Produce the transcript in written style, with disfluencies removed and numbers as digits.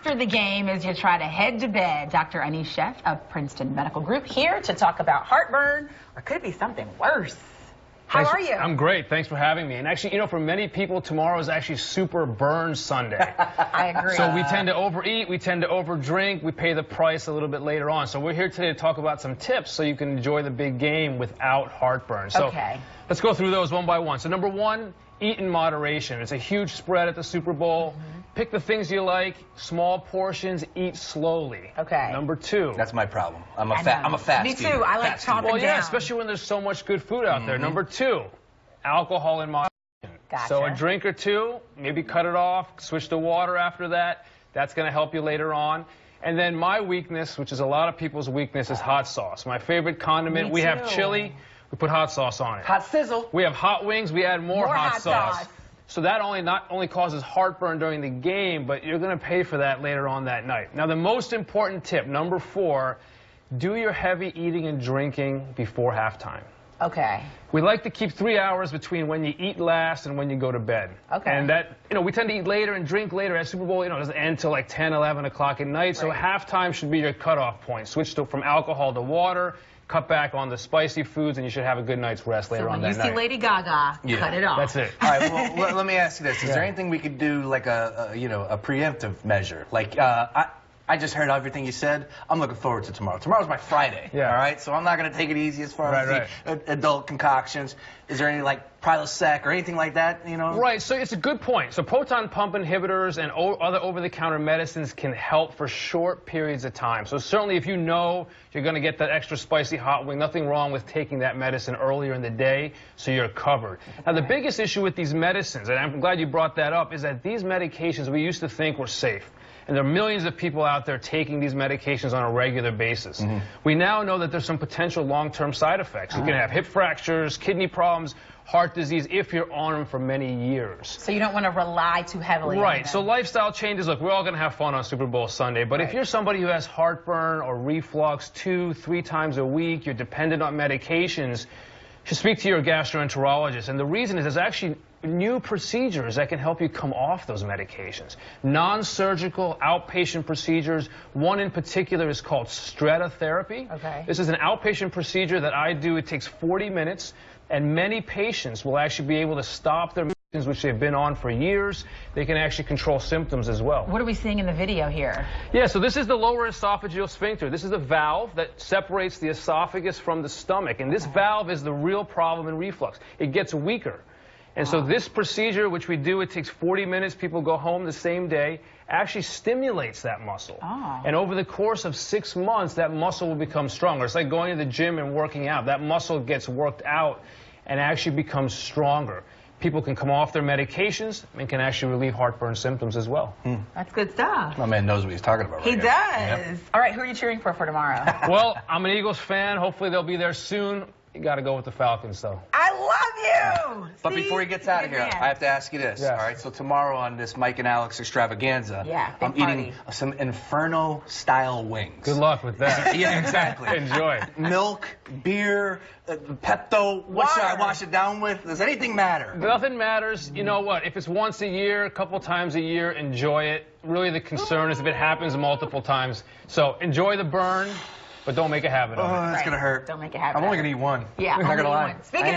after the game as you try to head to bed. Dr. Sheth of Princeton Medical Group here to talk about heartburn, or could it be something worse? How are you? I'm great. Thanks for having me. And actually, you know, for many people, tomorrow is actually Super Burn Sunday. I agree. So we tend to overeat, we tend to overdrink, we pay the price a little bit later on. So we're here today to talk about some tips so you can enjoy the big game without heartburn. So let's go through those one by one. So number one, eat in moderation. It's a huge spread at the Super Bowl. Pick the things you like, small portions, eat slowly. Okay. Number two. That's my problem. I'm a fast Me too. eater. I like chopping down. Well, yeah, especially when there's so much good food out there. Number two, alcohol in moderation. Gotcha. So a drink or two, maybe cut it off, switch to water after that. That's going to help you later on. And then my weakness, which is a lot of people's weakness, is hot sauce. My favorite condiment. We have chili. We put hot sauce on it. Hot sizzle. We have hot wings. We add more hot sauce. So that not only causes heartburn during the game, but you're going to pay for that later on that night. Now, the most important tip, number four, do your heavy eating and drinking before halftime. Okay. We like to keep 3 hours between when you eat last and when you go to bed. Okay. And that, you know, we tend to eat later and drink later. At Super Bowl, you know, it doesn't end till like 10, 11 o'clock at night. So halftime should be your cutoff point. Switch from alcohol to water. Cut back on the spicy foods, and you should have a good night's rest later on that night. So when you see Lady Gaga, cut it off. That's it. All right, well, let me ask you this. Is there anything we could do, like a preemptive measure? Like, I just heard everything you said. I'm looking forward to tomorrow. Tomorrow's my Friday, all right? So I'm not going to take it easy as far as the adult concoctions. Is there any, like, Prilosec or anything like that, you know? Right, so it's a good point. So proton pump inhibitors and other over-the-counter medicines can help for short periods of time. So certainly if you know you're going to get that extra spicy hot wing, nothing wrong with taking that medicine earlier in the day so you're covered. Now, the biggest issue with these medicines, and I'm glad you brought that up, is that these medications we used to think were safe. And there are millions of people out there taking these medications on a regular basis. We now know that there's some potential long-term side effects. You can have hip fractures, kidney problems, heart disease if you're on them for many years. So you don't want to rely too heavily on them. So lifestyle changes. Look, we're all going to have fun on Super Bowl Sunday, but if you're somebody who has heartburn or reflux 2-3 times a week, you're dependent on medications, you should speak to your gastroenterologist. And the reason is there's actually new procedures that can help you come off those medications. Non-surgical outpatient procedures. One in particular is called Stretta therapy. This is an outpatient procedure that I do. It takes 40 minutes, and many patients will actually be able to stop their medications, which they've been on for years. They can actually control symptoms as well. What are we seeing in the video here? Yeah, so this is the lower esophageal sphincter. This is a valve that separates the esophagus from the stomach, and this valve is the real problem in reflux. It gets weaker. And so this procedure, which we do, it takes 40 minutes, people go home the same day, actually stimulates that muscle. And over the course of 6 months, that muscle will become stronger. It's like going to the gym and working out. That muscle gets worked out and actually becomes stronger. People can come off their medications and can actually relieve heartburn symptoms as well. That's good stuff. My man knows what he's talking about. He does. All right, who are you cheering for tomorrow? Well, I'm an Eagles fan. Hopefully they'll be there soon. You got to go with the Falcons, though. I love you! But before he gets out of here, I have to ask you this. All right, so tomorrow on this Mike and Alex extravaganza, I'm eating some Inferno-style wings. Good luck with that. Yeah, exactly. Enjoy. Milk, beer, Pepto. What should I wash it down with? Does anything matter? Nothing matters. You know what? If it's once a year, a couple times a year, enjoy it. Really, the concern is if it happens multiple times. So enjoy the burn, but don't make a habit of it. Oh, that's going to hurt. Don't make a habit. I'm only going to eat one. Yeah, I'm not going to lie. Speaking of